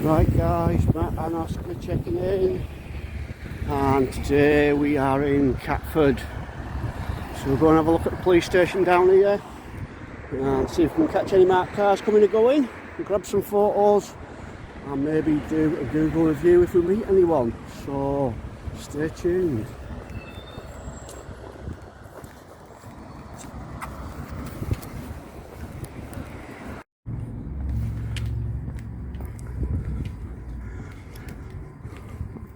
Right guys, Matt and Oscar checking in, and today we are in Catford, so we're going to have a look at the police station down here and see if we can catch any marked cars coming and going, and grab some photos and maybe do a Google review if we meet anyone, so stay tuned.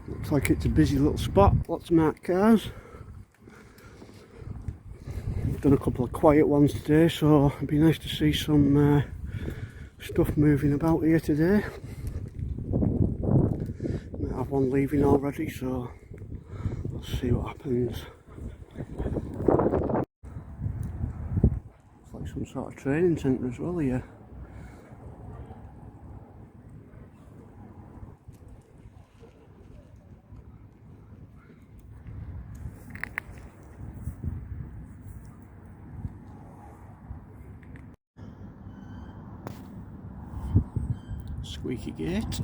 Looks like it's a busy little spot, lots of marked cars. We've done a couple of quiet ones today, so it'd be nice to see some stuff moving about here today. Might have one leaving already, so let's see what happens. It's like some sort of training centre as well here. Squeaky gate.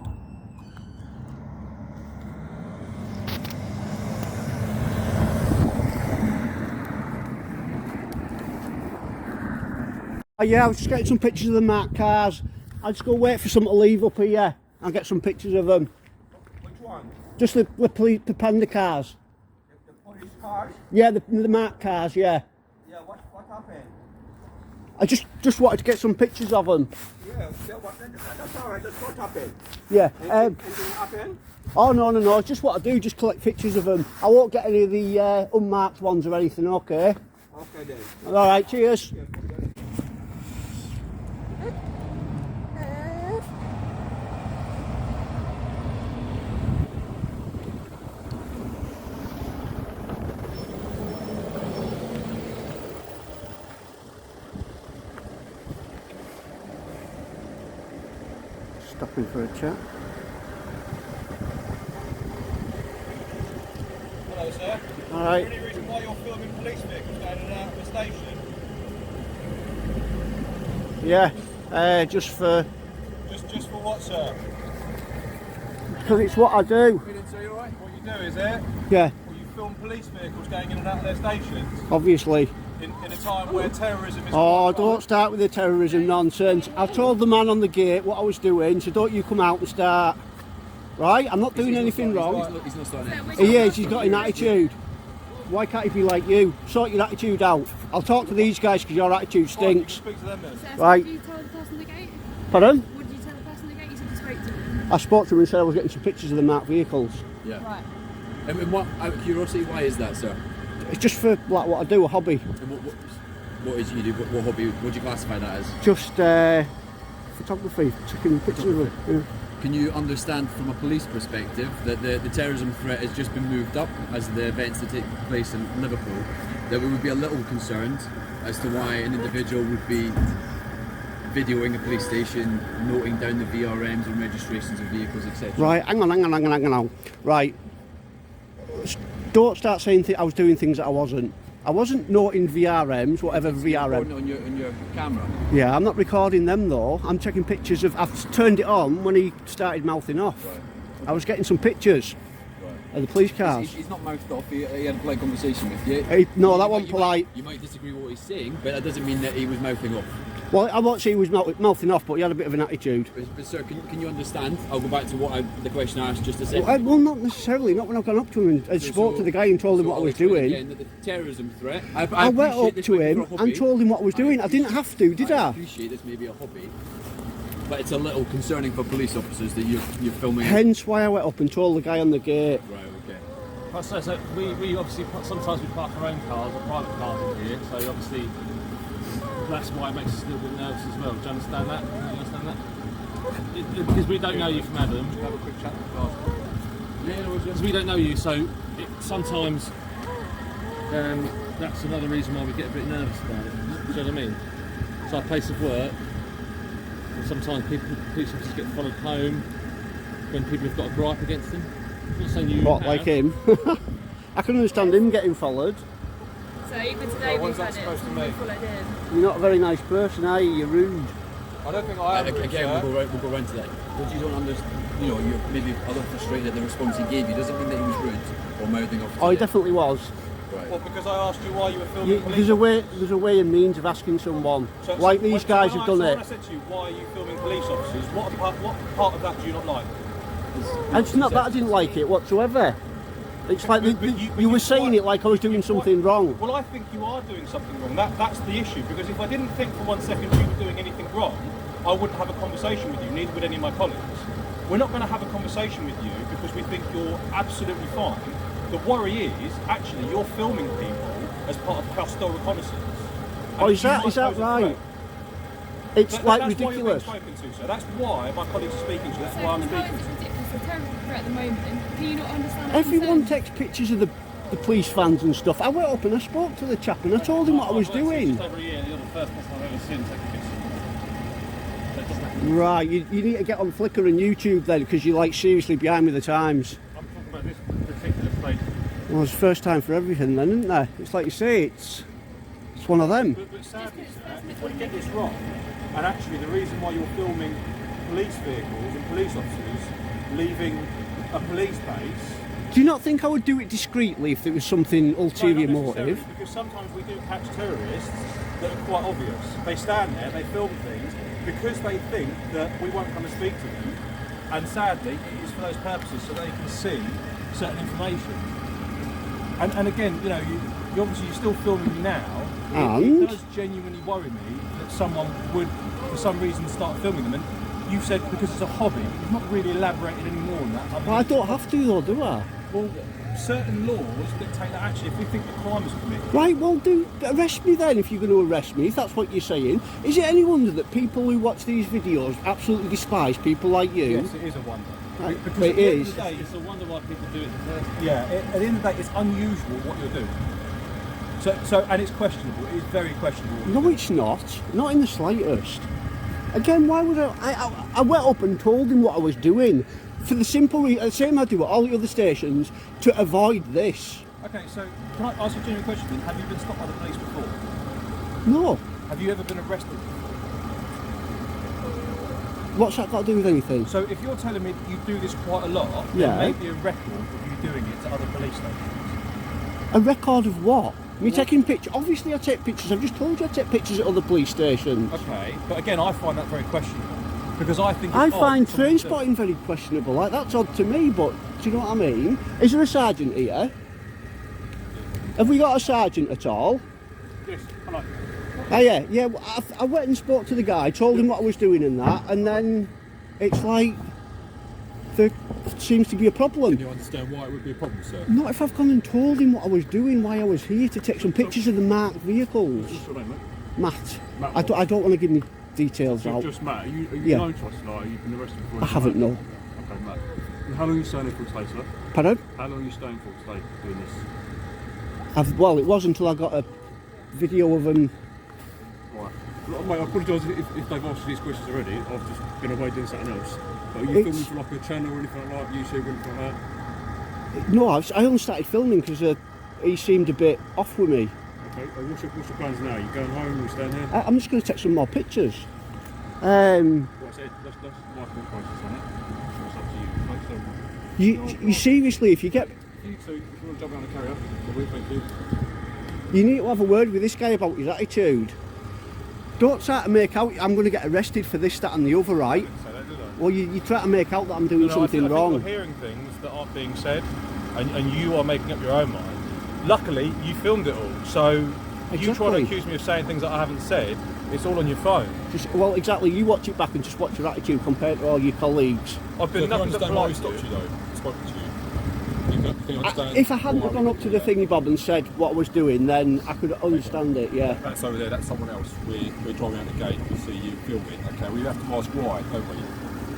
Oh yeah, I was just getting some pictures of the marked cars. I'll just go wait for some to leave up here. I'll get some pictures of them. Which one? Just the panda cars. The police cars? Yeah, the marked cars, yeah. Yeah, what happened? I just wanted to get some pictures of them. Yeah, that's alright, that's what happened. Yeah. Anything happened? Oh no, just what I do, just collect pictures of them. I won't get any of the unmarked ones or anything, okay? Okay then. Alright, cheers. Stopping for a chat. Hello sir. Alright. Any reason why you're filming police vehicles going in and out of the station? Yeah, just for... Just for what sir? Because it's what I do. We didn't say you right? What you do is it? Yeah, Well, you film police vehicles going in and out of their stations obviously. in a time where terrorism is... Oh, don't start with the terrorism nonsense. I've told the man on the gate what I was doing, so don't you come out and start. Right? I'm not doing anything wrong. He's not starting it. He is, he's got an attitude. Why can't he be like you? Sort your attitude out. I'll talk to these guys because your attitude stinks. Speak to them then. Right. What did you tell the person at the gate? Pardon? What did you tell the person at the gate? You said you spoke to them. I spoke to him and said I was getting some pictures of the marked vehicles. Yeah. Right. And what, out of curiosity, why is that, sir? It's just for like what I do, a hobby. And what is it you do? What hobby would you classify that as? Just photography, taking pictures of them. Yeah. Can you understand from a police perspective that the terrorism threat has just been moved up as the events that take place in Liverpool, that we would be a little concerned as to why an individual would be videoing a police station, noting down the VRMs and registrations of vehicles, etc. Right, hang on. Right. Don't start saying I was doing things that I wasn't. I wasn't noting VRMs, whatever VRM. On your camera. Yeah, I'm not recording them though. I'm taking pictures of... I've turned it on when he started mouthing off. Right. I was getting some pictures of the police cars. He's not mouthed off, he had a polite conversation with you. No, that wasn't polite. You might disagree with what he's saying, but that doesn't mean that he was mouthing off. Well, I won't say he was mouthing off, but he had a bit of an attitude. But sir, can you understand? I'll go back to the question I asked just a second. Well, not necessarily. Not when I've gone up to him and spoke to the guy and told him what I was doing. Again, the terrorism threat. I went up to him and told him what I was doing. I didn't have to, did I? I appreciate this may be a hobby, but it's a little concerning for police officers that you're filming. Hence why I went up and told the guy on the gate. Right, okay. So we obviously sometimes we park our own cars or private cars in here, so obviously that's why it makes us a little bit nervous as well. Do you understand that? Because we don't know you from Adam. Have a quick chat Because we don't know you, so sometimes that's another reason why we get a bit nervous about it. Do you know what I mean? It's our place of work, and sometimes police officers get followed home when people have got a gripe against them. I'm not saying you What, have. like him? I can understand him getting followed. So even today we've when's had that it. supposed to We mean? followed in. You're not a very nice person, are you? You're rude. I don't think I am. Again, we'll go round to that. What you don't understand, you know, you're maybe a little frustrated at the response he gave you. Doesn't mean that he was rude or mouthing off. Oh, he definitely was. Right. Well, because I asked you why you were filming police. There's a way and means of asking someone. Like these guys have done it. When I said to you, why are you filming police officers? What part of that do you not like? It's not that I didn't like it whatsoever. It's like you were saying it like I was doing something wrong. Well, I think you are doing something wrong. That's the issue. Because if I didn't think for 1 second you were doing anything wrong, I wouldn't have a conversation with you. Neither would any of my colleagues. We're not going to have a conversation with you because we think you're absolutely fine. The worry is actually you're filming people as part of hostile reconnaissance. Oh, is that right? It's like that's ridiculous. Why you're being spoken to, so that's why my colleagues are speaking to you. That's why I'm speaking to you. It's a terrible threat at the moment. Can you not understand? Everyone takes pictures of the police vans and stuff. I went up and I spoke to the chap and I told him what I was doing. Just over a year, you're the first person I've ever seen take a picture. So it doesn't happen. Right, you need to get on Flickr and YouTube then because you're like seriously behind with the times. I'm talking about this particular state. Well, it's first time for everything then, isn't there? It's like you say, it's one of them. But sadly, sir, if we get this wrong, and actually the reason why you're filming police vehicles and police officers leaving a police base. Do you not think I would do it discreetly if there was something ulterior No, not necessarily, motive? because sometimes we do catch terrorists that are quite obvious. They stand there, they film things because they think that we won't come and speak to them, and sadly it is for those purposes so they can see certain information. And again, you know, you obviously you're still filming now. And? It does genuinely worry me that someone would, for some reason, start filming them. And you said because it's a hobby. You've not really elaborated any more on that. Well, I don't have to though, do I? Well, certain laws dictate that actually if we think the crime is committed. Right, well, arrest me then if you're going to arrest me, if that's what you're saying. Is it any wonder that people who watch these videos absolutely despise people like you? Yes, it is a wonder. Right, Because but at it the end is. of the day, It's a wonder why people do it in the first place. yeah, at the end of the day, it's unusual what you're doing. So, and it's questionable. It's very questionable. No, it's not. Not in the slightest. Again, why would I went up and told him what I was doing for the simple reason, same I do at all the other stations, to avoid this. Okay, so can I ask you a genuine question then? Have you been stopped by the police before? No. Have you ever been arrested? What's that got to do with anything? So if you're telling me that you do this quite a lot, Yeah. there may be a record of you doing it to other police stations. A record of what? Me taking pictures? Obviously I take pictures. I've just told you I take pictures at other police stations. Okay, but again, I find that very questionable because I think it's I odd find for train someone to do. spotting very questionable. Like, that's odd to me, but do you know what I mean? Is there a sergeant here? Have we got a sergeant at all? Yes, hello. Oh yeah. Well, I went and spoke to the guy, told him what I was doing and that, and then it's like there seems to be a problem. Can you understand why it would be a problem, sir? Not if I've gone and told him what I was doing, why I was here to take some pictures of the marked vehicles. What's your name, mate? Matt, Matt I don't want to give me details out. Just Matt. Are you Yeah. known to us tonight? You've been arrested before? I haven't, no. Okay, Matt. And how long are you staying here for today, sir? Pardon? How long are you staying for today doing this? Well, it was until I got a video of them. Right. Look, mate, I apologise if they've asked you these questions already. I've just been away doing something else. But are you filming for like a channel or anything like that? YouTube or anything like that? No, I only started filming because he seemed a bit off with me. Okay. What's your plans now? You going home? You staying here? I'm just going to take some more pictures. Well, I said, that's my thought process on it. It's up to you. Mate. So, You seriously, if you get, you two, if you want to jump around the carrier, we'll thank you. you need to have a word with this guy about his attitude. Don't try to make out I'm going to get arrested for this, that, and the other, right? Say that, did I? Well, you try to make out that I'm doing something I think wrong. you're hearing things that aren't being said, and you are making up your own mind. Luckily, you filmed it all, so you try to Exactly. accuse me of saying things that I haven't said. It's all on your phone. Well, exactly. You watch it back and just watch your attitude compared to all your colleagues. I've been nothing but polite to you. though? Spoken to you. Can you understand? If I hadn't have gone up to the thingy bob and said what I was doing, then I could understand it. Yeah. That's over there, that's someone else. We're driving out the gate, we see you filming. Okay, we have to ask why, don't we? In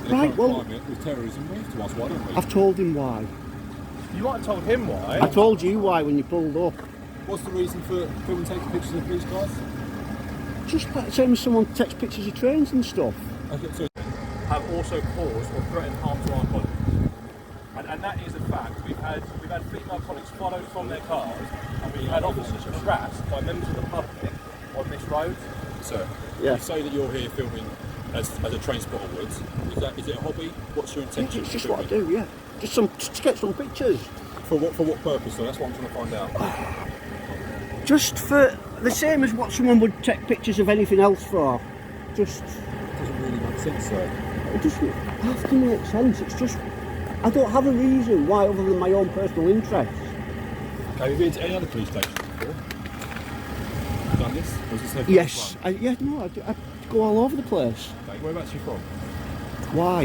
the Right, current well- climate with terrorism, we have to ask why, don't we? I've told him why. You might have told him why. I told you why when you pulled up. What's the reason for filming taking pictures of police cars? Just like the same as someone takes pictures of trains and stuff. Okay, so have also caused or threatened harm to our colleagues. And that is a fact. We've had female colleagues followed from their cars, and we've had officers harassed by members of the public on this road. sir, Yeah. you say that you're here filming as a train spotter would. Is it a hobby? What's your intention? It's just what I do, yeah. Just to get some pictures. For what purpose though? That's what I'm trying to find out. Just for the same as what someone would take pictures of anything else for. Just Doesn't really make sense though. it doesn't have to make sense. It's just I don't have a reason why other than my own personal interest. Okay, have you been to any other police stations before? Done this? Or is this their first Yes, one? I go all over the place. Okay, whereabouts are you from? Why?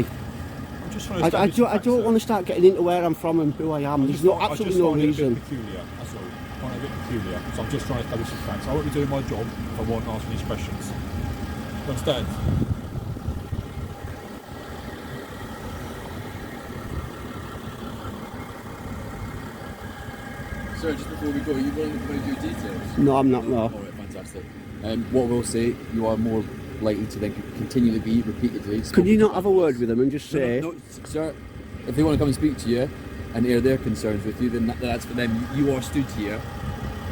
I'm just trying to I establish the facts, don't sir. want to start getting into where I'm from and who I am. There's absolutely no I just reason. find it a bit peculiar, that's all. I find it a bit peculiar, so I'm just trying to establish some facts. I won't be doing my job if I won't ask these questions. You understand? Sir, just before we go, are you willing to provide your details? No, I'm not. No. All right, fantastic. What we'll say, you are more likely to then continually be repeatedly. Can you not have a word with them and just say? No, sir, if they want to come and speak to you and air their concerns with you, then that's for them. You are stood here.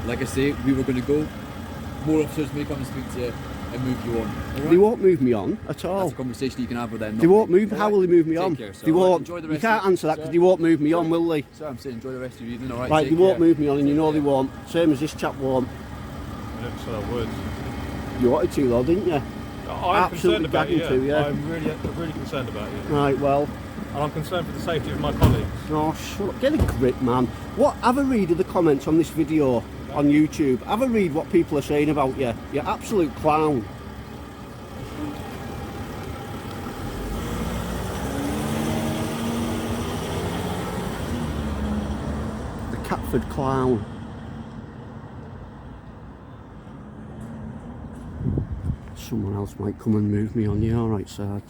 Like I say, we were going to go. More officers may come and speak to you and move you on. All right? They won't move me on at all. That's a conversation you can have with them. They won't move. All How right? will they move me Take on? care, sir. They All right, won't. enjoy the You rest can't of- answer that sir. because they won't move me on, will they? Sir, I'm saying enjoy the rest of your evening. All right. Right, take they won't care. move me on, and you know they Take won't. Same as this chap won't. I never said a word. You wanted to, though, didn't you? I'm Absolutely concerned about you, gagging to, yeah. I'm really concerned about you. Right, well, And I'm concerned for the safety of my colleagues. oh, shut up. Get a grip, man. Have a read of the comments on this video on YouTube. Have a read what people are saying about you. You absolute clown. The Catford clown. Someone else might come and move me on you. All right, Sarge.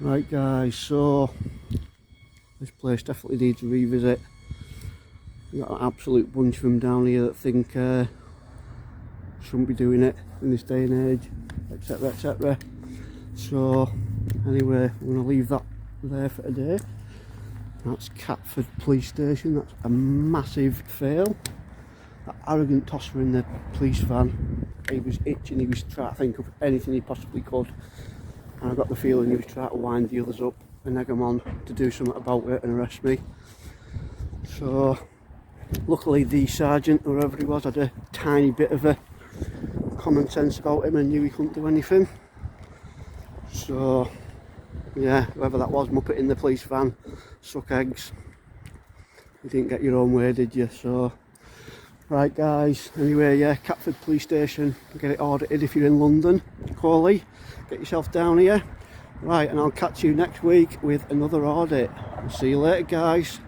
Right, guys, so this place definitely needs a revisit. We've got an absolute bunch of them down here that think shouldn't be doing it in this day and age, etc, etc. So anyway, I'm going to leave that there for today. That's Catford police station. That's a massive fail. That arrogant tosser in the police van, he was itching, he was trying to think of anything he possibly could, and I got the feeling he was trying to wind the others up and egg them on to do something about it and arrest me. So luckily the sergeant, or whoever he was, had a tiny bit of a common sense about him and knew he couldn't do anything. So yeah, whoever that was, muppet in the police van, suck eggs. You didn't get your own way, did you? So right, guys, anyway, yeah, Catford police station, get it audited if you're in London, Corley, get yourself down here. Right, and I'll catch you next week with another audit. See you later, guys.